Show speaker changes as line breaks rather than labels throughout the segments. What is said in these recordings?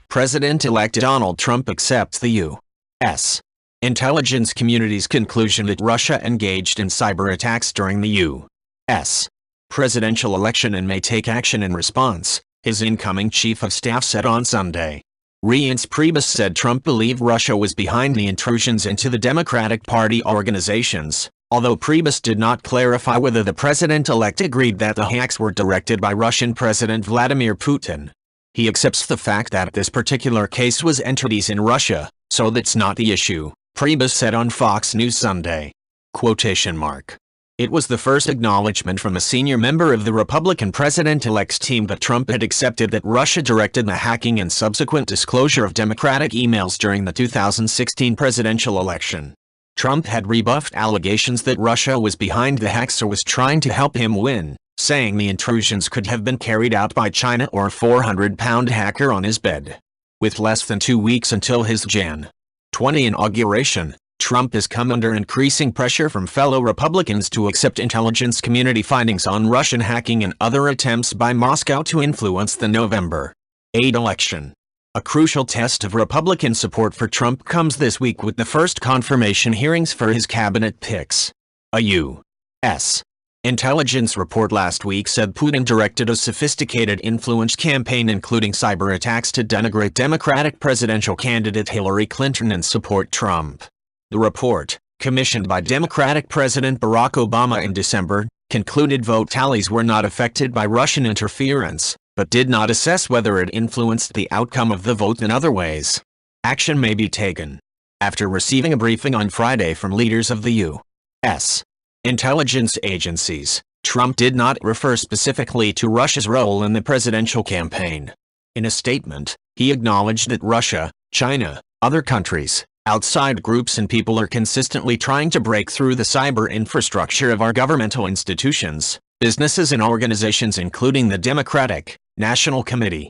President-elect Donald Trump accepts the U.S. intelligence community's conclusion that Russia engaged in cyber attacks during the U.S. presidential election and may take action in response, his incoming chief of staff said on Sunday. Reince Priebus said Trump believed Russia was behind the intrusions into the Democratic Party organizations, although Priebus did not clarify whether the president-elect agreed that the hacks were directed by Russian President Vladimir Putin. He accepts the fact that this particular case was entities in Russia, so that's not the issue, Priebus said on Fox News Sunday. It was the first acknowledgement from a senior member of the Republican president-elect's team that Trump had accepted that Russia directed the hacking and subsequent disclosure of Democratic emails during the 2016 presidential election. Trump had rebuffed allegations that Russia was behind the hacks or was trying to help him win, saying the intrusions could have been carried out by China or a 400-pound hacker on his bed. With less than 2 weeks until his Jan. 20 inauguration, Trump has come under increasing pressure from fellow Republicans to accept intelligence community findings on Russian hacking and other attempts by Moscow to influence the November 8 election. A crucial test of Republican support for Trump comes this week with the first confirmation hearings for his cabinet picks. A U.S. intelligence report last week said Putin directed a sophisticated influence campaign including cyber attacks to denigrate Democratic presidential candidate Hillary Clinton and support Trump. The report, commissioned by Democratic President Barack Obama in December, concluded vote tallies were not affected by Russian interference, but did not assess whether it influenced the outcome of the vote in other ways. Action may be taken. After receiving a briefing on Friday from leaders of the U.S. intelligence agencies, Trump did not refer specifically to Russia's role in the presidential campaign. In a statement, he acknowledged that Russia, China, other countries, outside groups and people are consistently trying to break through the cyber infrastructure of our governmental institutions, businesses and organizations including the Democratic National Committee.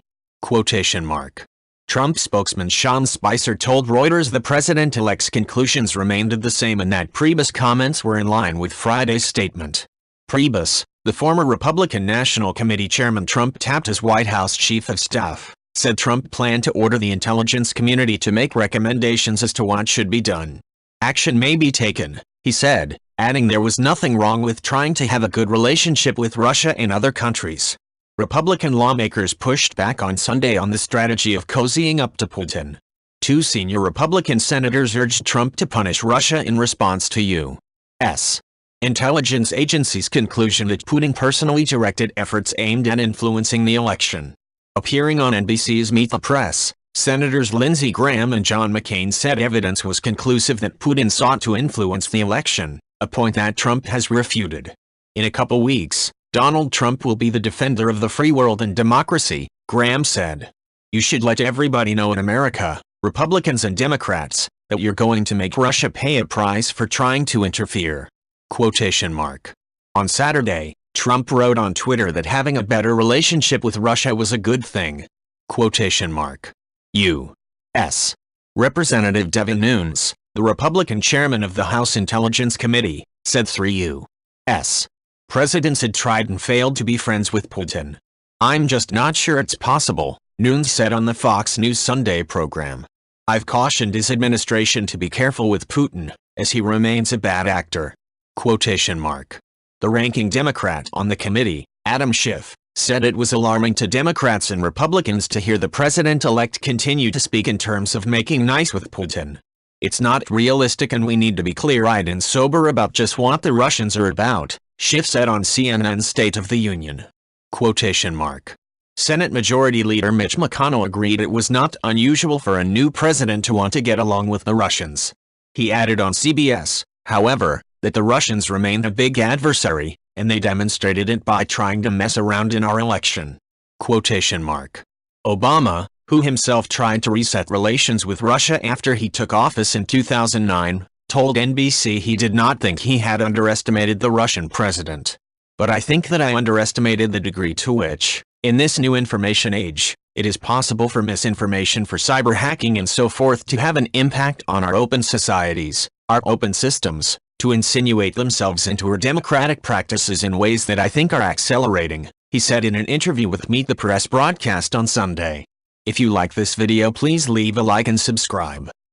Trump spokesman Sean Spicer told Reuters the president-elect's conclusions remained the same and that Priebus' comments were in line with Friday's statement. Priebus, the former Republican National Committee chairman Trump tapped as White House chief of staff, said Trump planned to order the intelligence community to make recommendations as to what should be done. Action may be taken, he said, adding there was nothing wrong with trying to have a good relationship with Russia and other countries. Republican lawmakers pushed back on Sunday on the strategy of cozying up to Putin. 2 senior Republican senators urged Trump to punish Russia in response to U.S. intelligence agencies' conclusion that Putin personally directed efforts aimed at influencing the election. Appearing on NBC's Meet the Press, Senators Lindsey Graham and John McCain said evidence was conclusive that Putin sought to influence the election, a point that Trump has refuted. In a couple weeks, Donald Trump will be the defender of the free world and democracy, Graham said. You should let everybody know in America, Republicans and Democrats, that you're going to make Russia pay a price for trying to interfere. On Saturday, Trump wrote on Twitter that having a better relationship with Russia was a good thing. U.S. Representative Devin Nunes, the Republican chairman of the House Intelligence Committee, said 3 U.S. presidents had tried and failed to be friends with Putin. I'm just not sure it's possible, Nunes said on the Fox News Sunday program. I've cautioned his administration to be careful with Putin, as he remains a bad actor. The ranking Democrat on the committee, Adam Schiff, said it was alarming to Democrats and Republicans to hear the president-elect continue to speak in terms of making nice with Putin. It's not realistic and we need to be clear-eyed and sober about just what the Russians are about, Schiff said on CNN's State of the Union. Senate Majority Leader Mitch McConnell agreed it was not unusual for a new president to want to get along with the Russians. He added on CBS, however, that the Russians remain a big adversary, and they demonstrated it by trying to mess around in our election. Obama, who himself tried to reset relations with Russia after he took office in 2009, told NBC he did not think he had underestimated the Russian president. But I think that I underestimated the degree to which, in this new information age, it is possible for misinformation, for cyber hacking and so forth to have an impact on our open societies, our open systems, to insinuate themselves into our democratic practices in ways that I think are accelerating, he said in an interview with Meet the Press broadcast on Sunday. If you like this video, please leave a like and subscribe.